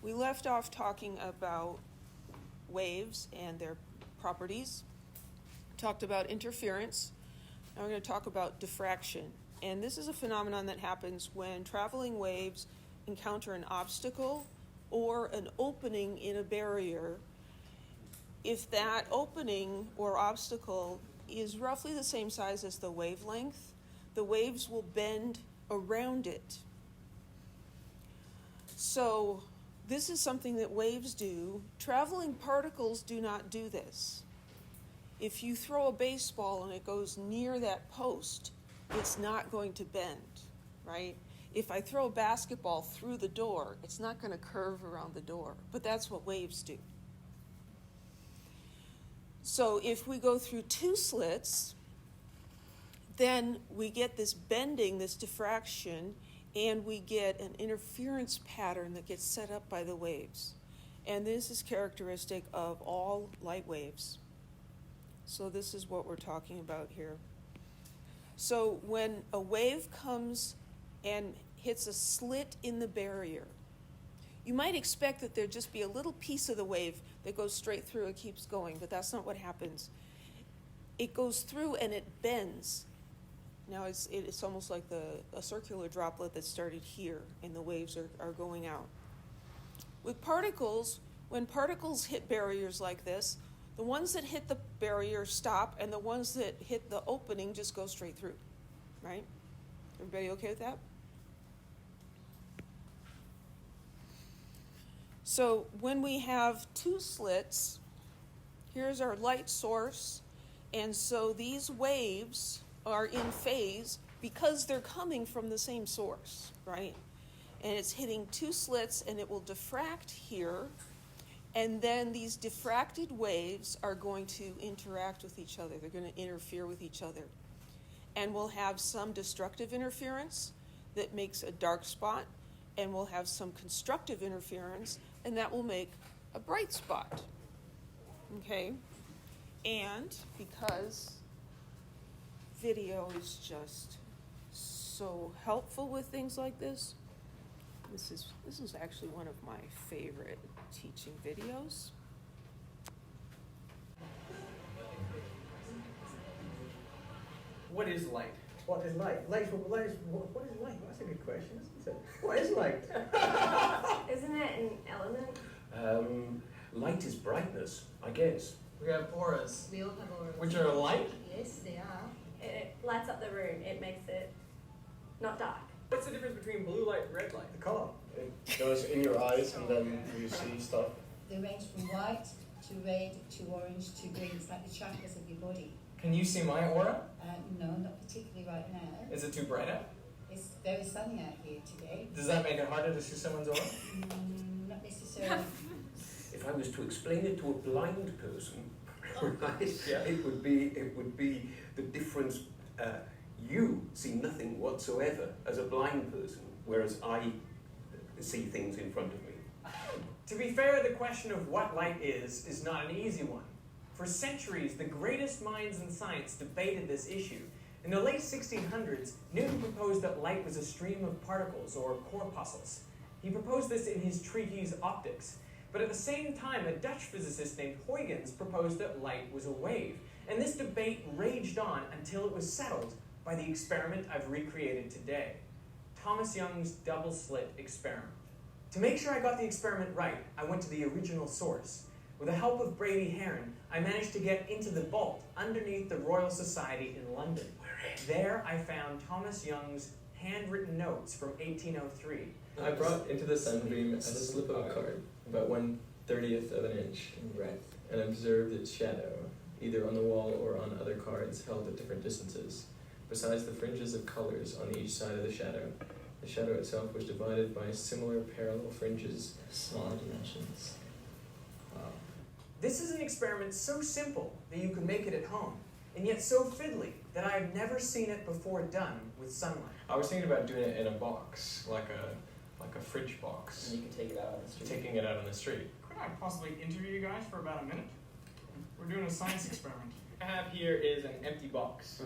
We left off talking about waves and their properties. Talked about interference. Now we're going to talk about diffraction. And this is a phenomenon that happens when traveling waves encounter an obstacle or an opening in a barrier. If that opening or obstacle is roughly the same size as the wavelength, the waves will bend around it. So this is something that waves do. Traveling particles do not do this. If you throw a baseball and it goes near that post, it's not going to bend, right? If I throw a basketball through the door, it's not going to curve around the door, but that's what waves do. So if we go through two slits, then we get this bending, this diffraction, and we get an interference pattern that gets set up by the waves. And this is characteristic of all light waves. So this is what we're talking about here. So when a wave comes and hits a slit in the barrier, you might expect that there'd just be a little piece of the wave that goes straight through and keeps going, but that's not what happens. It goes through and it bends. Now it's almost like a circular droplet that started here, and the waves are going out. With particles, when particles hit barriers like this, the ones that hit the barrier stop, and the ones that hit the opening just go straight through, right? Everybody okay with that? So when we have two slits, here's our light source, and so these waves are in phase because they're coming from the same source, right? And it's hitting two slits, and it will diffract here, and then these diffracted waves are going to interact with each other. They're going to interfere with each other. And we'll have some destructive interference that makes a dark spot, and we'll have some constructive interference, and that will make a bright spot. Okay? And because video is just so helpful with things like this, this is actually one of my favorite teaching videos. What is light? What is light? What is light? That's a good question, isn't it? What is light? Isn't it an element? Light is brightness, I guess. We have auras, We all have auras. which are light. Yes, they are. It lights up the room. It makes it not dark. What's the difference between blue light and red light? The colour. It goes in your eyes and then you see stuff. They range from white to red to orange to green. It's like the chakras of your body. Can you see my aura? No, not particularly right now. Is it too bright out? It's very sunny out here today. Does that make it harder to see someone's aura? Not necessarily. If I was to explain it to a blind person, right, Yeah. it would be the difference. You see nothing whatsoever as a blind person, whereas I see things in front of me. To be fair, the question of what light is not an easy one. For centuries, the greatest minds in science debated this issue. In the late 1600s, Newton proposed that light was a stream of particles, or corpuscles. He proposed this in his treatise Optics. But at the same time, a Dutch physicist named Huygens proposed that light was a wave. And this debate raged on until it was settled by the experiment I've recreated today, Thomas Young's double-slit experiment. To make sure I got the experiment right, I went to the original source. With the help of Brady Heron, I managed to get into the vault underneath the Royal Society in London. There I found Thomas Young's handwritten notes from 1803. I brought into the sunbeam a slip of a card, about 1/30th of an inch in breadth, and observed its shadow, either on the wall or on other cards held at different distances. Besides the fringes of colors on each side of the shadow itself was divided by similar parallel fringes of smaller dimensions. Wow. This is an experiment so simple that you can make it at home, and yet so fiddly that I have never seen it before done with sunlight. I was thinking about doing it in a box, like a fridge box. And you can take it out on the street. Taking it out on the street. Could I possibly interview you guys for about a minute? We're doing a science experiment. I have here is an empty box.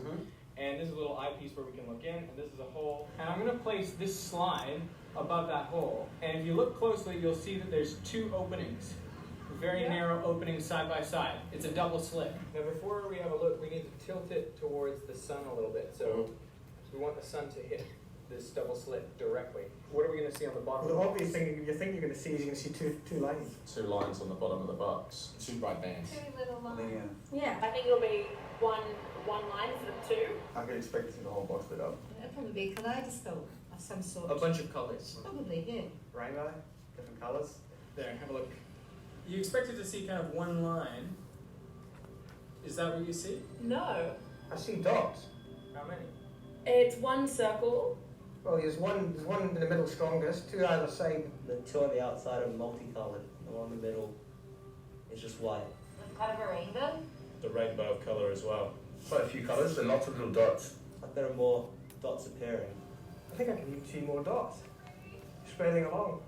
And this is a little eyepiece where we can look in, and this is a hole. And I'm going to place this slide above that hole. And if you look closely, you'll see that there's two openings, very narrow openings side by side. It's a double slit. Now before we have a look, we need to tilt it towards the sun a little bit. So we want the sun to hit this double slit directly. What are we going to see on the bottom? Well, the obvious thing you think you're going to see is you're going to see two lines. 2 lines on the bottom of the box. 2 bright bands. Two little lines. Yeah, I think it'll be one line instead of two. I'm going to expect to see the whole box lit up. It'll probably be a kaleidoscope of some sort. A bunch of colors. Probably, yeah. Rainbow, different colours. There, have a look. You expected to see kind of one line. Is that what you see? No, I see dots. How many? it's one circle. Well, there's one in the middle strongest, 2 either side. The 2 on the outside are multicolored. The one in the middle is just white. Like kind of a rainbow. The rainbow of colour as well. Quite a few colours and lots of little dots. Like there are more dots appearing. I think I can even see more dots spreading along.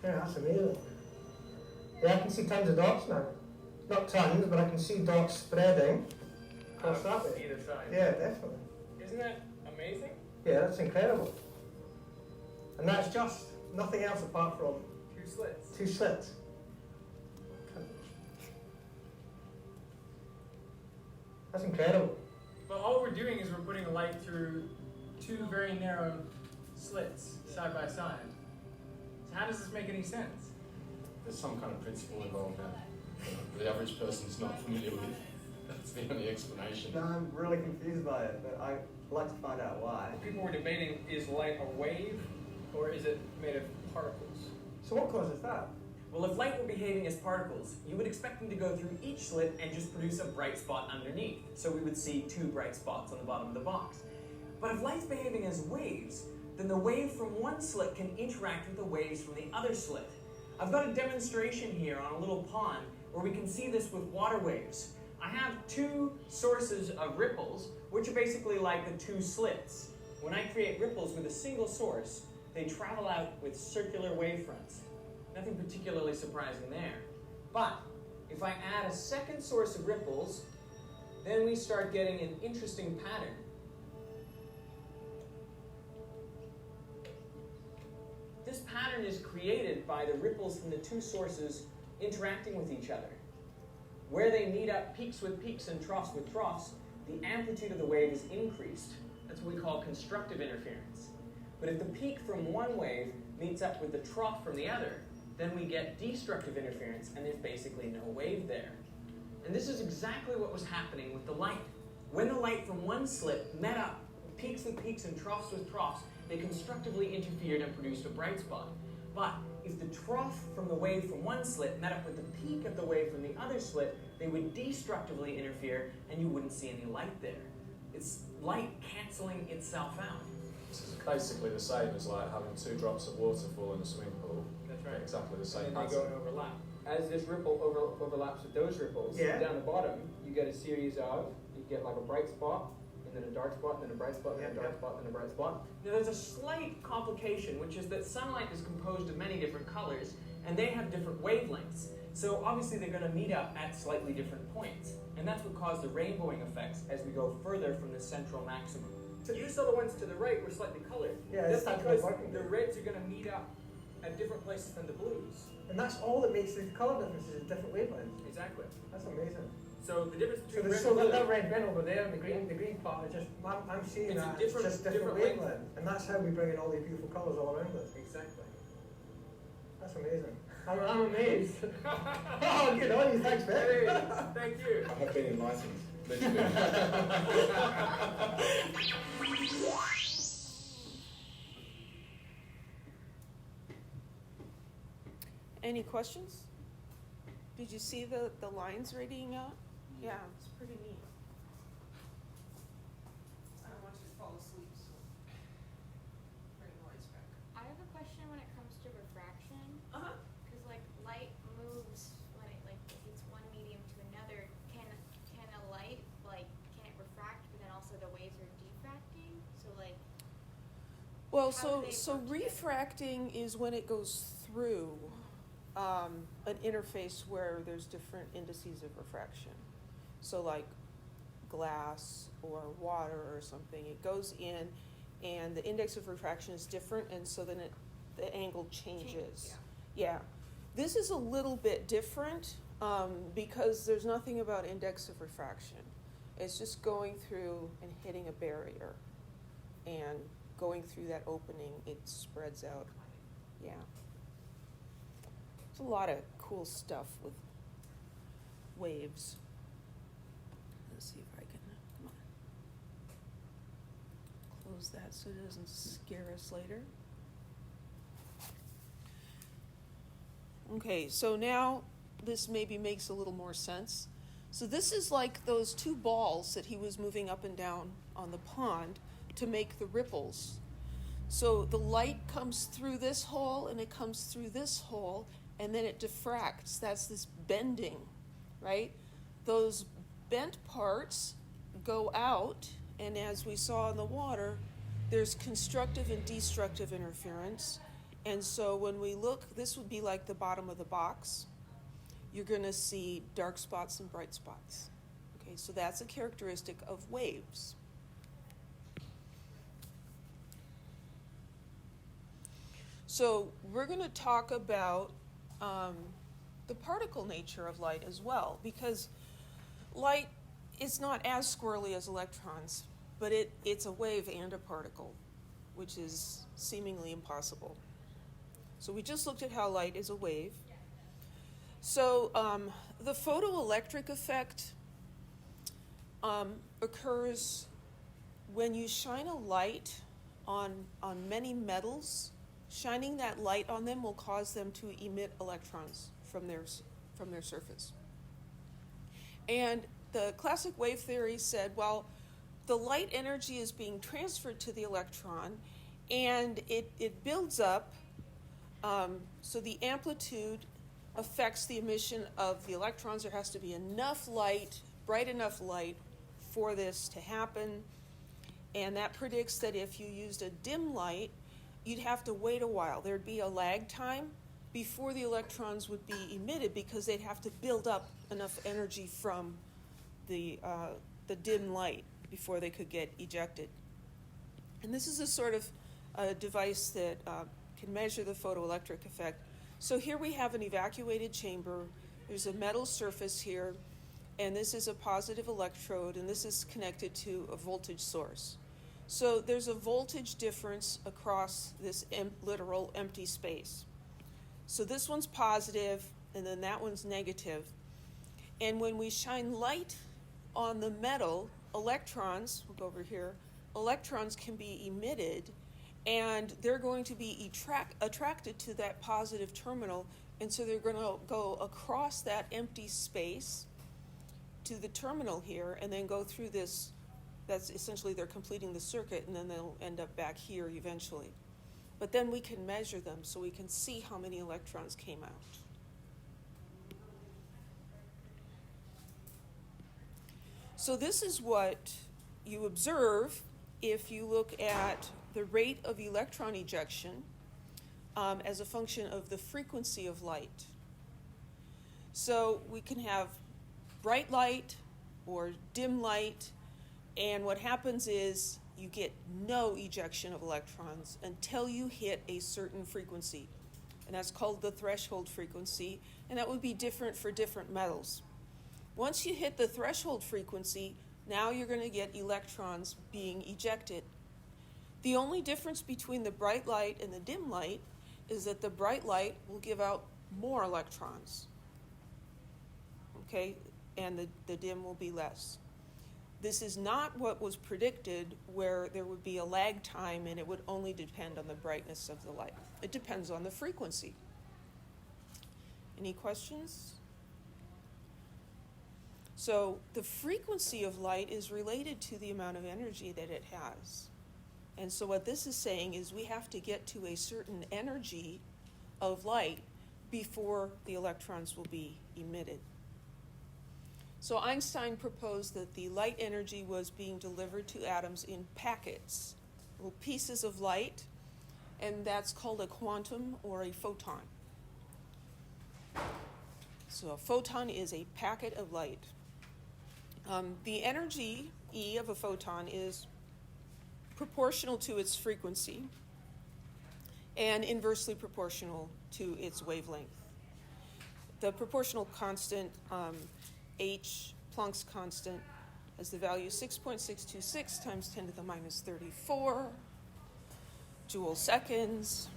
Yeah, that's amazing. Yeah, I can see tons of dots now. Not tons, but I can see dots spreading across that way. Either side. Yeah, definitely. Isn't that amazing? Yeah, that's incredible. And that's just nothing else apart from Two slits. 2 slits. That's incredible. But all we're doing is we're putting a light through 2 very narrow slits side by side. So how does this make any sense? There's some kind of principle involved now. The average person's not familiar with. That's the only explanation. No, I'm really confused by it, but I'd like to find out why. People were debating, is light a wave or is it made of particles? So what causes that? Well, if light were behaving as particles, you would expect them to go through each slit and just produce a bright spot underneath. So we would see 2 bright spots on the bottom of the box. But if light's behaving as waves, then the wave from one slit can interact with the waves from the other slit. I've got a demonstration here on a little pond where we can see this with water waves. I have 2 sources of ripples, which are basically like the 2 slits. When I create ripples with a single source, they travel out with circular wavefronts. Nothing particularly surprising there. But if I add a second source of ripples, then we start getting an interesting pattern. This pattern is created by the ripples from the 2 sources interacting with each other. Where they meet up peaks with peaks and troughs with troughs, the amplitude of the wave is increased. That's what we call constructive interference. But if the peak from one wave meets up with the trough from the other, then we get destructive interference and there's basically no wave there. And this is exactly what was happening with the light. When the light from one slit met up peaks with peaks and troughs with troughs, they constructively interfered and produced a bright spot. But if the trough from the wave from one slit met up with the peak of the wave from the other slit, they would destructively interfere and you wouldn't see any light there. It's light canceling itself out. This is basically the same as like having 2 drops of water fall in a swimming pool. That's right. Exactly the same And then they go pattern. and overlap. As this ripple overlaps with those ripples, Yeah. down the bottom, you get a series of, you get like a bright spot, and then a dark spot, and then a bright spot, and then a dark spot, and then a bright spot. Now there's a slight complication, which is that sunlight is composed of many different colors, and they have different wavelengths. So obviously they're going to meet up at slightly different points. And that's what caused the rainbowing effects as we go further from the central maximum. So you saw the ones to the right were slightly colored. Yeah, That's it's because working. the reds are going to meet up at different places than the blues. And that's all that makes the colour differences in different wavelengths. Exactly. That's amazing. So the difference So between there's red and blue... that red bin over there and the green part is just, I'm seeing It's a that, different- it's just different different wavelength. And that's how we bring in all these beautiful colours all around us. Exactly. That's amazing. I'm amazed. Oh, good on you, thanks, Hey, Ben. thank you. I have been enlightened. Literally. Any questions? Did you see the lines radiating out? Yeah, it's pretty neat. I don't want you to fall asleep, so bring the lights back. I have a question when it comes to refraction. Uh-huh. Because like light moves when it like hits one medium to another. Can a light can it refract, but then also the waves are diffracting? So like. Well, How do they so work together? refracting is when it goes through an interface where there's different indices of refraction. So like glass or water or something, it goes in and the index of refraction is different, and so then the angle changes. Yeah. This is a little bit different because there's nothing about index of refraction. It's just going through and hitting a barrier and going through that opening, it spreads out. Yeah. There's a lot of cool stuff with waves. Let's see if I can, come on. Close that so it doesn't scare us later. Okay, so now this maybe makes a little more sense. So this is like those two balls that he was moving up and down on the pond to make the ripples. So the light comes through this hole and it comes through this hole and then it diffracts. That's this bending, right? Those bent parts go out, and as we saw in the water, there's constructive and destructive interference. And so when we look, this would be like the bottom of the box. You're going to see dark spots and bright spots. Okay, so that's a characteristic of waves. So we're going to talk about the particle nature of light as well, because light is not as squirrely as electrons, but it's a wave and a particle, which is seemingly impossible. So we just looked at how light is a wave. So the photoelectric effect occurs when you shine a light on many metals. Shining that light on them will cause them to emit electrons from their surface. And the classic wave theory said, well, the light energy is being transferred to the electron, and it builds up, so the amplitude affects the emission of the electrons. There has to be enough light, bright enough light, for this to happen. And that predicts that if you used a dim light, you'd have to wait a while. There'd be a lag time before the electrons would be emitted because they'd have to build up enough energy from the dim light before they could get ejected. And this is a sort of device that can measure the photoelectric effect. So here we have an evacuated chamber. There's a metal surface here, and this is a positive electrode, and this is connected to a voltage source. So there's a voltage difference across this literal empty space. So this one's positive, and then that one's negative. And when we shine light on the metal, electrons, we'll go over here, electrons can be emitted, and they're going to be attracted to that positive terminal, and so they're going to go across that empty space to the terminal here, and then go through this. That's essentially they're completing the circuit, and then they'll end up back here eventually. But then we can measure them so we can see how many electrons came out. So this is what you observe if you look at the rate of electron ejection as a function of the frequency of light. So we can have bright light or dim light, and what happens is you get no ejection of electrons until you hit a certain frequency. And that's called the threshold frequency, and that would be different for different metals. Once you hit the threshold frequency, now you're going to get electrons being ejected. The only difference between the bright light and the dim light is that the bright light will give out more electrons, okay, and the dim will be less. This is not what was predicted, where there would be a lag time and it would only depend on the brightness of the light. It depends on the frequency. Any questions? So the frequency of light is related to the amount of energy that it has. And so what this is saying is we have to get to a certain energy of light before the electrons will be emitted. So Einstein proposed that the light energy was being delivered to atoms in packets, little pieces of light, and that's called a quantum or a photon. So a photon is a packet of light. The energy, E, of a photon is proportional to its frequency and inversely proportional to its wavelength. The proportional constant, h, Planck's constant, has the value 6.626 times 10 to the minus 34 joule seconds.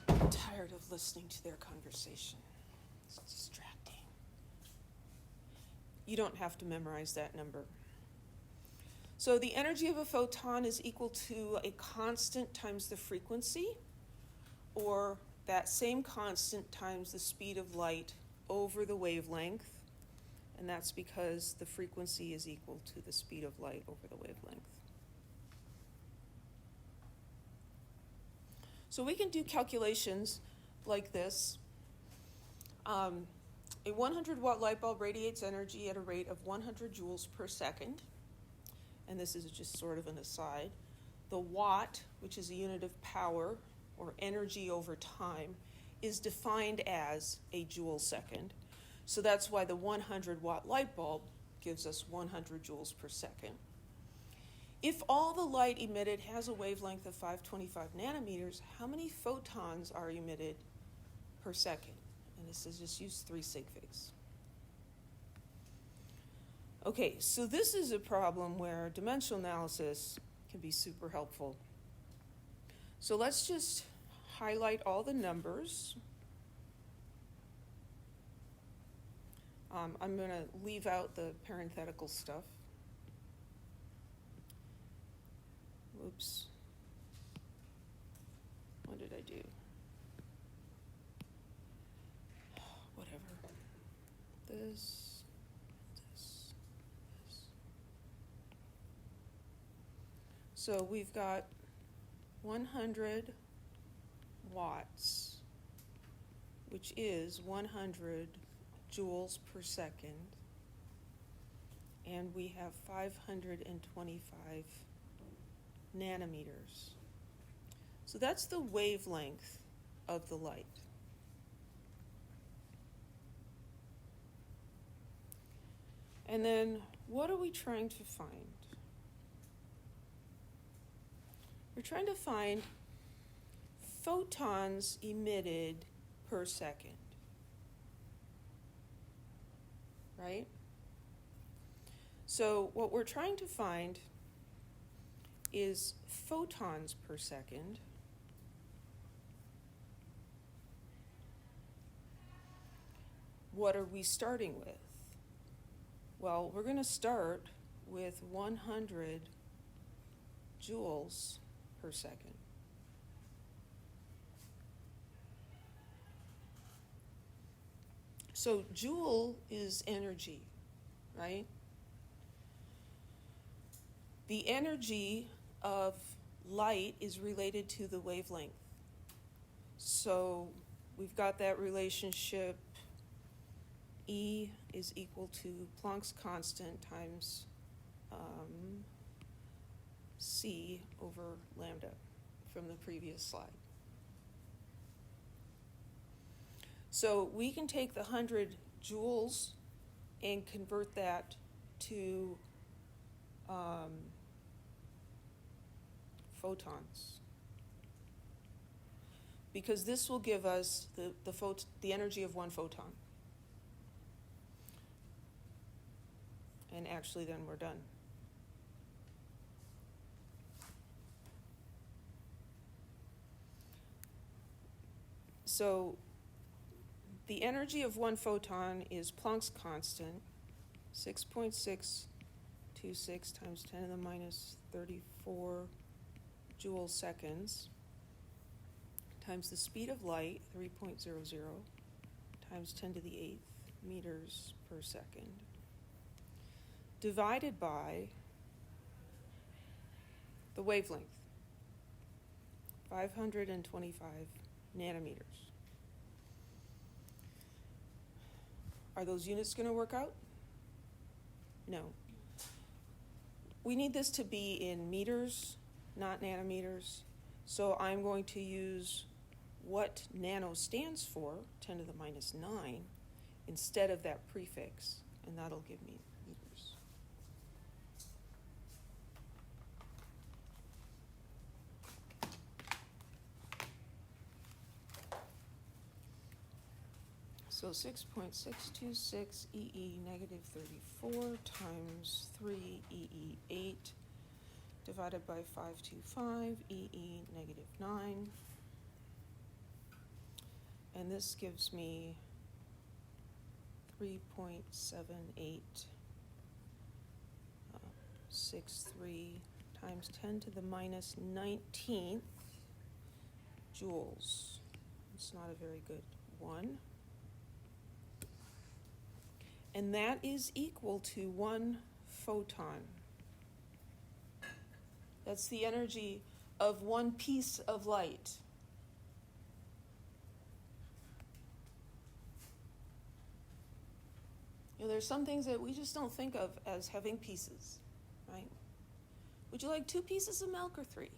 I'm tired of listening to their conversation. It's distracting. You don't have to memorize that number. So the energy of a photon is equal to a constant times the frequency, or that same constant times the speed of light over the wavelength, and that's because the frequency is equal to the speed of light over the wavelength. So we can do calculations like this. A 100-watt light bulb radiates energy at a rate of 100 joules per second, and this is just sort of an aside. The watt, which is a unit of power, or energy over time, is defined as a joule second. So that's why the 100-watt light bulb gives us 100 joules per second. If all the light emitted has a wavelength of 525 nanometers, how many photons are emitted per second? And this is just use 3 sig figs. Okay, so this is a problem where dimensional analysis can be super helpful. So let's just highlight all the numbers. I'm going to leave out the parenthetical stuff. Whoops. What did I do? Whatever. This. So we've got 100 watts, which is 100 joules per second, and we have 525 nanometers. So that's the wavelength of the light. And then what are we trying to find? We're trying to find photons emitted per second, right? So what we're trying to find is photons per second. What are we starting with? Well, we're going to start with 100 joules per second. So joule is energy, right? The energy of light is related to the wavelength. So we've got that relationship. E is equal to Planck's constant times C over lambda from the previous slide. So we can take the 100 joules and convert that to photons, because this will give us the energy of one photon. And actually then we're done. So the energy of one photon is Planck's constant, 6.626 times 10 to the minus 34 joule seconds, times the speed of light, 3.00, times 10 to the 8th meters per second, divided by the wavelength, 525 nanometers. Are those units going to work out? No. We need this to be in meters, not nanometers. So I'm going to use what nano stands for, 10 to the minus 9, instead of that prefix, and that'll give me meters. So 6.626 EE negative 34 times 3 EE 8 divided by 525 EE negative 9. And this gives me 3.7863 times 10 to the minus 19th joules. It's not a very good one. And that is equal to 1 photon. That's the energy of one piece of light. You know, there's some things that we just don't think of as having pieces, right? Would you like 2 pieces of milk or 3?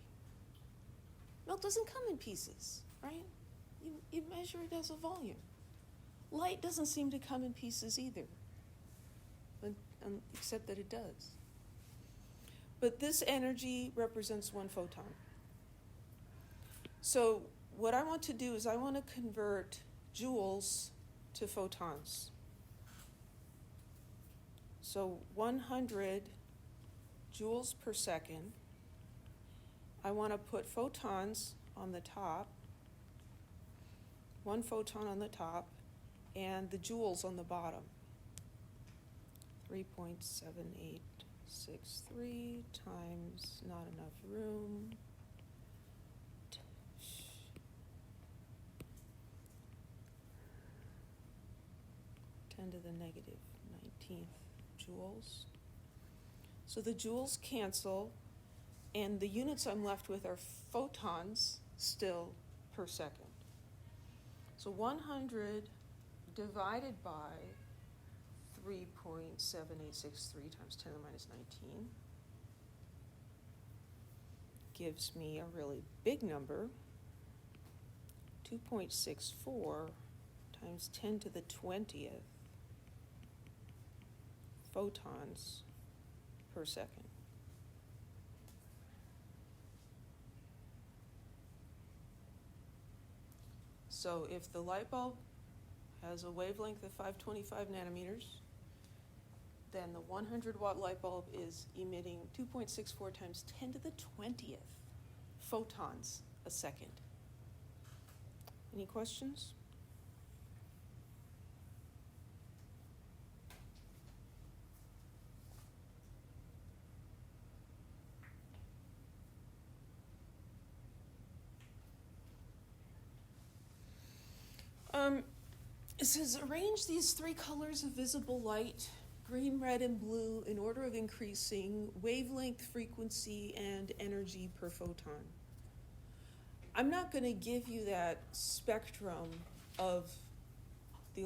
Milk doesn't come in pieces, right? You measure it as a volume. Light doesn't seem to come in pieces either, except that it does. But this energy represents 1 photon. So what I want to do is I want to convert joules to photons. So 100 joules per second. I want to put photons on the top, 1 photon on the top, and the joules on the bottom. 3.7863 times not enough room. 10 to the negative 19th joules. So the joules cancel, and the units I'm left with are photons still per second. So 100 divided by 3.7863 times 10 to the minus 19 gives me a really big number, 2.64 times 10 to the 20th photons per second. So if the light bulb has a wavelength of 525 nanometers, then the 100-watt light bulb is emitting 2.64 times 10 to the 20th photons a second. Any questions? It says arrange these 3 colors of visible light, green, red, and blue, in order of increasing wavelength, frequency, and energy per photon. I'm not going to give you that spectrum of the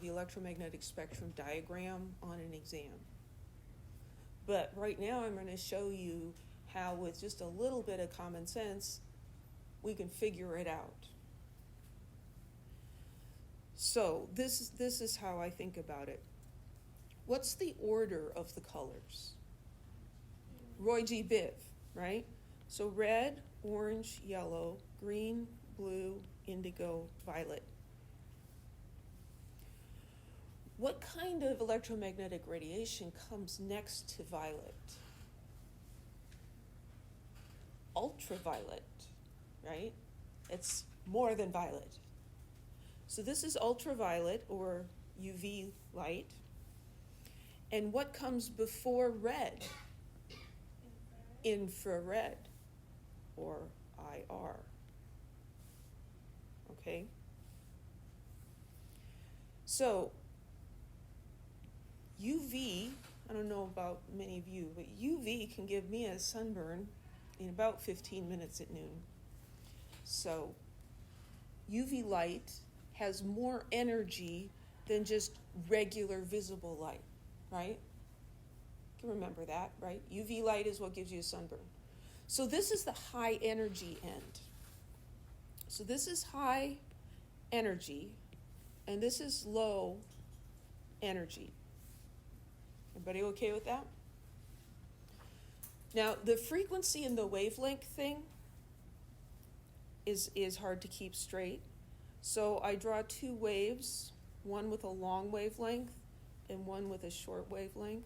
electromagnetic spectrum diagram on an exam. But right now I'm going to show you how, with just a little bit of common sense, we can figure it out. So this is how I think about it. What's the order of the colors? Roy G. Biv, right? So red, orange, yellow, green, blue, indigo, violet. What kind of electromagnetic radiation comes next to violet? Ultraviolet, right? It's more than violet. So this is ultraviolet, or UV light. And what comes before red? Infrared, or IR. Okay? So UV, I don't know about many of you, but UV can give me a sunburn in about 15 minutes at noon. So UV light has more energy than just regular visible light, right? You can remember that, right? UV light is what gives you a sunburn. So this is the high energy end. So this is high energy, and this is low energy. Everybody okay with that? Now, the frequency and the wavelength thing is hard to keep straight. So I draw 2 waves one with a long wavelength and one with a short wavelength.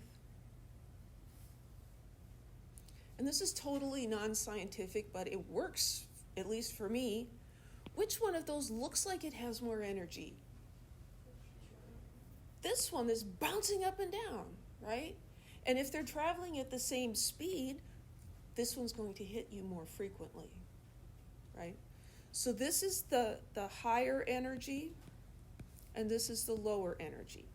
And this is totally non-scientific, but it works, at least for me. Which one of those looks like it has more energy? This one is bouncing up and down, right? And if they're traveling at the same speed, this one's going to hit you more frequently, right? So this is the higher energy, and this is the lower energy.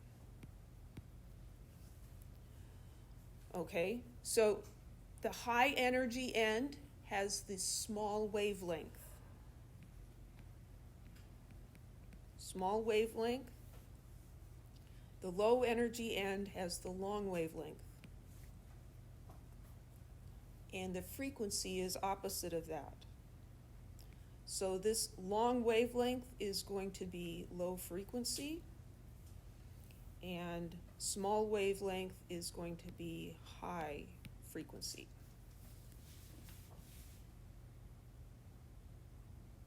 Okay, so the high energy end has this small wavelength. Small wavelength. The low energy end has the long wavelength. And the frequency is opposite of that. So this long wavelength is going to be low frequency, and small wavelength is going to be high frequency.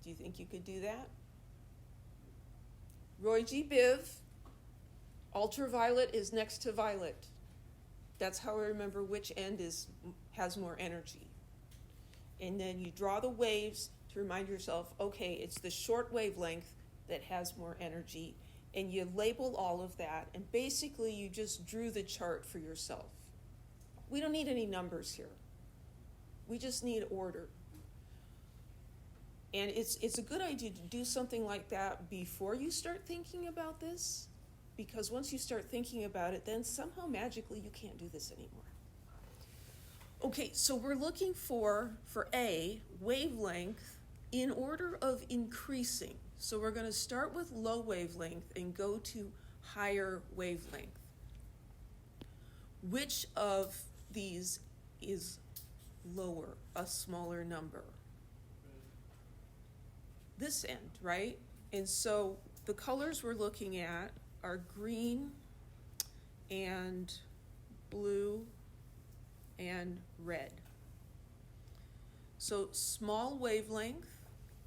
Do you think you could do that? Roy G. Biv, ultraviolet is next to violet. That's how I remember which end has more energy. And then you draw the waves to remind yourself, okay, it's the short wavelength that has more energy, and you label all of that, and basically you just drew the chart for yourself. We don't need any numbers here. We just need order. And it's a good idea to do something like that before you start thinking about this, because once you start thinking about it, then somehow magically you can't do this anymore. Okay, so we're looking for A, wavelength in order of increasing. So we're going to start with low wavelength and go to higher wavelength. Which of these is lower, a smaller number? This end, right? And so the colors we're looking at are green and blue and red. So small wavelength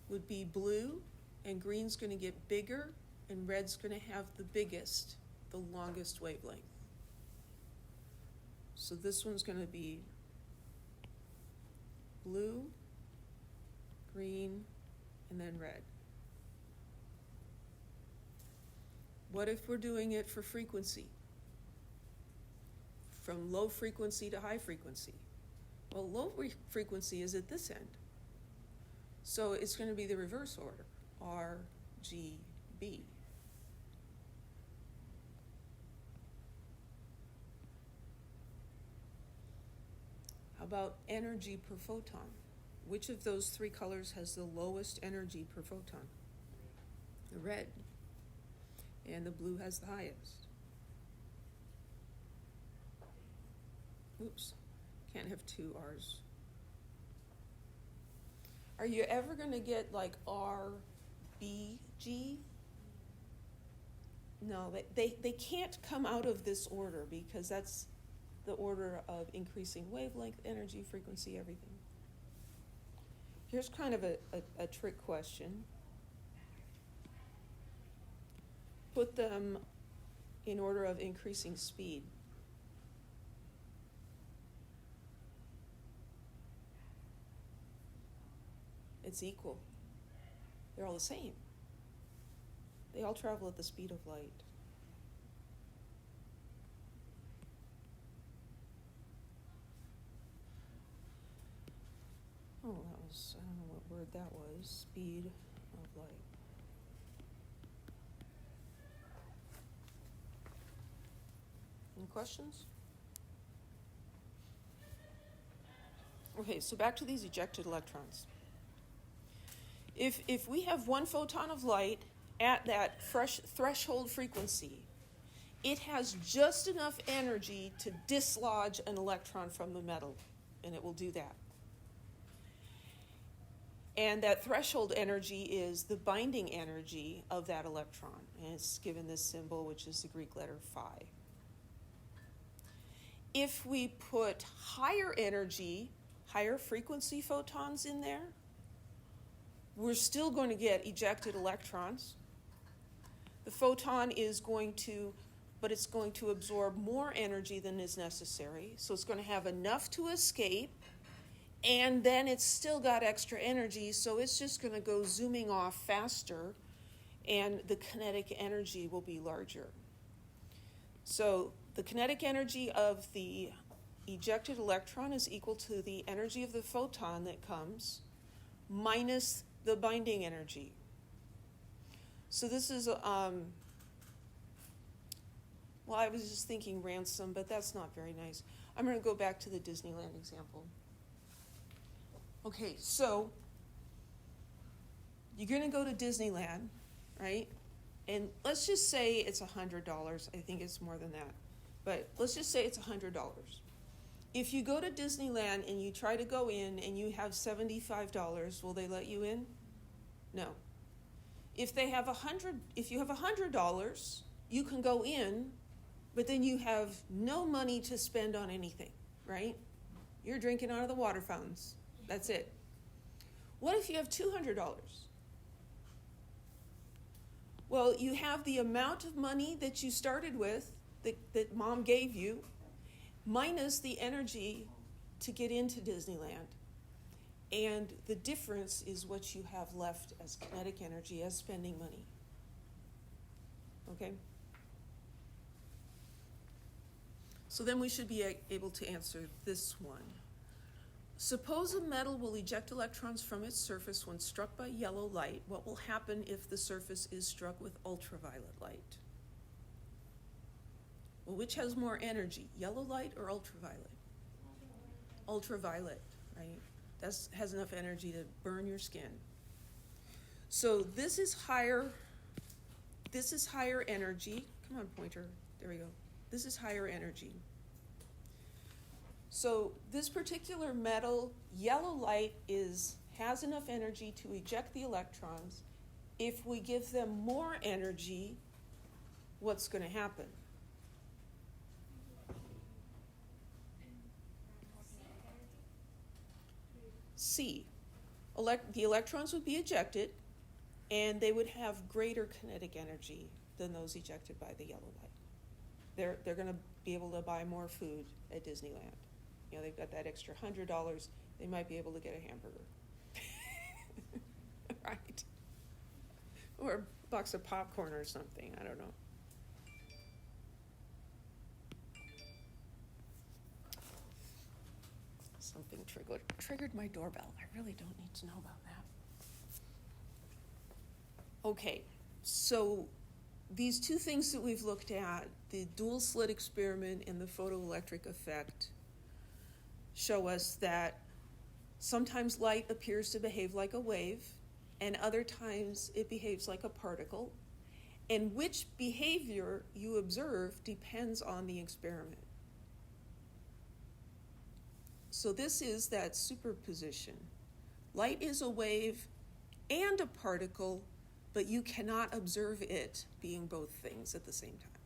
would be blue, and green's going to get bigger, and red's going to have the biggest, the longest wavelength. So this one's going to be blue, green, and then red. What if we're doing it for frequency? From low frequency to high frequency. Well, low frequency is at this end. So it's going to be the reverse order, R, G, B. How about energy per photon? Which of those three colors has the lowest energy per photon? The red. And the blue has the highest. Oops, can't have two R's. Are you ever going to get like R, B, G? No, they can't come out of this order, because that's the order of increasing wavelength, energy, frequency, everything. Here's kind of a trick question. Put them in order of increasing speed. It's equal. They're all the same. They all travel at the speed of light. Oh, that was, I don't know what word that was. Speed of light. Any questions? Okay, so back to these ejected electrons. If we have one photon of light at that threshold frequency, it has just enough energy to dislodge an electron from the metal, and it will do that. And that threshold energy is the binding energy of that electron, and it's given this symbol, which is the Greek letter phi. If we put higher energy, higher frequency photons in there, we're still going to get ejected electrons, The photon is going to, but it's going to absorb more energy than is necessary. So it's going to have enough to escape, and then it's still got extra energy, so it's just going to go zooming off faster, and the kinetic energy will be larger. So the kinetic energy of the ejected electron is equal to the energy of the photon that comes minus the binding energy. So this is, well, I was just thinking ransom, but that's not very nice. I'm going to go back to the Disneyland example. Okay, so you're going to go to Disneyland, right? And let's just say it's $100. I think it's more than that. But let's just say it's $100. If you go to Disneyland and you try to go in and you have $75, will they let you in? No. If you have $100, you can go in, but then you have no money to spend on anything, right? You're drinking out of the water fountains. That's it. What if you have $200? Well, you have the amount of money that you started with, that mom gave you, minus the energy to get into Disneyland. And the difference is what you have left as kinetic energy, as spending money. Okay? So then we should be able to answer this one. Suppose a metal will eject electrons from its surface when struck by yellow light. What will happen if the surface is struck with ultraviolet light? Well, which has more energy, yellow light or ultraviolet? Ultraviolet, right? That has enough energy to burn your skin. So this is higher energy. Come on, pointer. There we go. This is higher energy. So this particular metal, yellow light has enough energy to eject the electrons. If we give them more energy, what's going to happen? C. The electrons would be ejected, and they would have greater kinetic energy than those ejected by the yellow light. They're going to be able to buy more food at Disneyland. You know, they've got that extra $100. They might be able to get a hamburger. Right? Or a box of popcorn or something. I don't know. Something triggered my doorbell. I really don't need to know about that. Okay, so these two things that we've looked at, the dual slit experiment and the photoelectric effect, show us that sometimes light appears to behave like a wave, and other times it behaves like a particle, and which behavior you observe depends on the experiment. So this is that superposition. Light is a wave and a particle, but you cannot observe it being both things at the same time.